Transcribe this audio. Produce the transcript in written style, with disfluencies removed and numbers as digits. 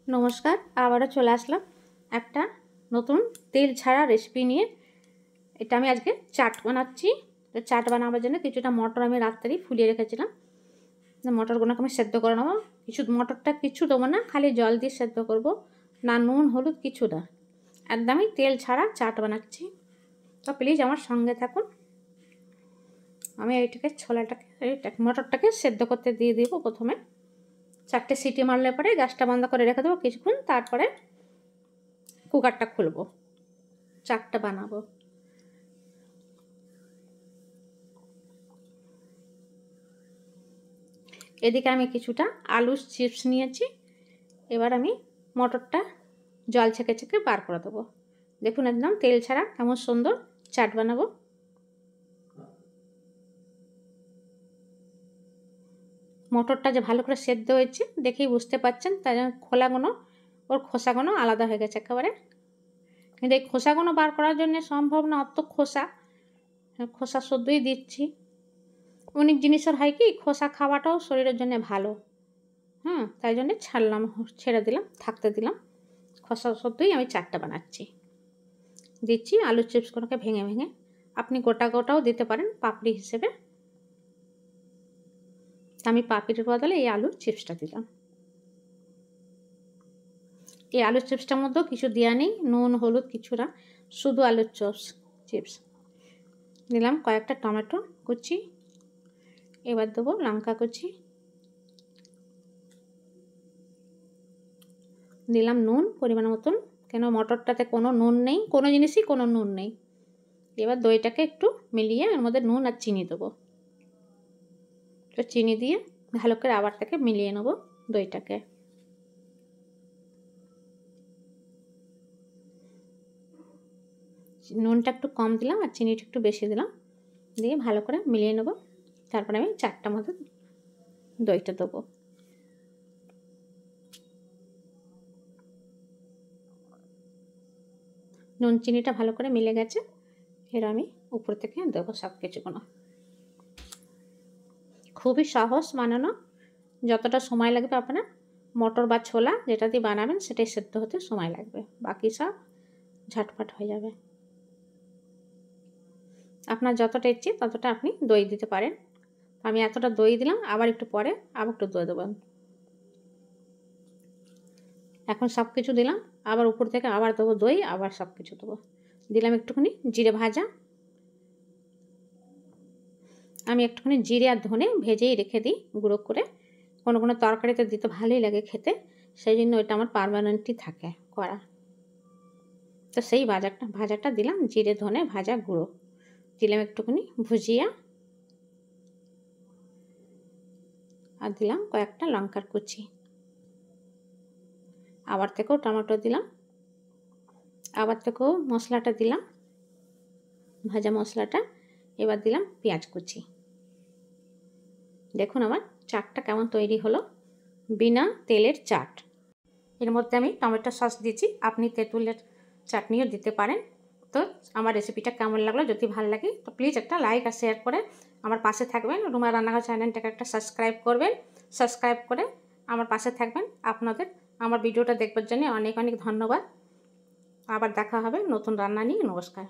নমস্কার, আবারও চলে আসলাম একটা নতুন তেল ছাড়া রেসিপি নিয়ে। এটা আমি আজকে চাট বানাচ্ছি। তো চাট বানাবার জন্য কিছুটা মটর আমি রাত্রেই ফুলিয়ে রেখেছিলাম। মটরগুলোকে আমি সেদ্ধ করে নেবো। মটরটা কিছু দেবো না, খালি জল দিয়ে সেদ্ধ করব, না নুন হলুদ কিছু না, একদমই তেল ছাড়া চাট বানাচ্ছি। তো প্লিজ আমার সঙ্গে থাকুন। আমি মটরটাকে সেদ্ধ করতে দিয়ে দিব। প্রথমে 4টে সিটি মারলে পরে গ্যাসটা বন্ধ করে রেখে দেবো কিছুক্ষণ, তারপরে কুকারটা খুলবো, চাটটা বানাবো। এদিকে আমি কিছুটা আলুর চিপস নিয়েছি। এবার আমি মটরটা জল ছেঁকে ছেঁকে বার করে দেবো। দেখুন একদম তেল ছাড়া কেমন সুন্দর চাট বানাবো। মটরটা যে ভালো করে সেদ্ধ হয়েছে দেখেই বুঝতে পারছেন, তাই জন্য খোসাগুলো আলাদা হয়ে গেছে একেবারে। কিন্তু এই খোসাগুলো বার করার জন্য সম্ভব না, অত খোসা শুদ্ধই দিচ্ছি। অনেক জিনিসের হয় কি, খোসা খাওয়াটাও শরীরের জন্য ভালো। তাই জন্যে ছেড়ে দিলাম, থাকতে দিলাম। খোসা শুদ্ধই আমি চাটটা বানাচ্ছি। দিচ্ছি আলুর চিপসগুলোকে ভেঙে ভেঙে, আপনি গোটা গোটাও দিতে পারেন পাপড়ি হিসেবে। আমি পাপড়ির বদলে এই আলুর চিপসটা দিলাম। এই আলুর চিপসটার মধ্যেও কিছু দেওয়া নেই, নুন হলুদ কিছু না, শুধু আলুর চিপস দিলাম। কয়েকটা টমেটো কুচি, এবার দেবো লঙ্কা কুচি, দিলাম নুন পরিমাণ মতন, কেন মটরটাতে কোনো নুন নেই, কোনো জিনিসই কোনো নুন নেই। এবার দইটাকে একটু মিলিয়ে এর মধ্যে নুন আর চিনি দেবো। তো চিনি দিয়ে ভালো করে আবার তাকে মিলিয়ে নেবো দইটাকে। নুনটা একটু কম দিলাম আর চিনিটা একটু বেশি দিলাম, দিয়ে ভালো করে মিলিয়ে নেবো। তারপরে আমি চারটা মতো দইটা দেবো। নুন চিনিটা ভালো করে মিলে গেছে, এর আমি উপর থেকে দেবো সব কিছুগুলো। খুবই সহজ বানানো, যতটা সময় লাগবে আপনার মটর বা ছোলা যেটা দিয়ে বানাবেন সেটাই সেদ্ধ হতে সময় লাগবে, বাকি সব ঝটপট হয়ে যাবে। আপনার যতটা ইচ্ছে ততটা আপনি দই দিতে পারেন। আমি এতটা দই দিলাম, আবার একটু পরে আবার একটু দই দেবেন। এখন সব কিছু দিলাম, আবার উপর থেকে আবার দেবো দই, আবার সব কিছু দেবো। দিলাম একটুখানি জিরে ভাজা, আমি একটুখানি জিরে আর ধনে ভেজেই রেখে দিই গুঁড়ো করে। কোনো কোনো তরকারিতে দিতে ভালোই লাগে খেতে, সেই জন্য ওইটা আমার পার্মানেন্টই থাকে করা। তো সেই ভাজাটা দিলাম, জিরে ধনে ভাজা গুঁড়ো দিলাম, একটুখানি ভুজিয়া, আর দিলাম কয়েকটা লঙ্কার কুচি। আবার থেকেও টমেটো দিলাম, আবার থেকেও মশলাটা দিলাম, ভাজা মশলাটা। এবার দিলাম পেঁয়াজ কুচি। দেখুন আমার চাটটা কেমন তৈরি হলো, বিনা তেলের চাট। এর মধ্যে আমি টমেটো সস দিয়েছি, আপনি তেঁতুলের চাটনিও দিতে পারেন। তো আমার রেসিপিটা কেমন লাগলো, যদি ভালো লাগে তো প্লিজ একটা লাইক আর শেয়ার করে আমার পাশে থাকবেন। রুমা রান্নাঘর চ্যানেলটাকে একটা সাবস্ক্রাইব করবেন, সাবস্ক্রাইব করে আমার পাশে থাকবেন। আপনাদের আমার ভিডিওটা দেখবার জন্য অনেক অনেক ধন্যবাদ। আবার দেখা হবে নতুন রান্না নিয়ে। নমস্কার।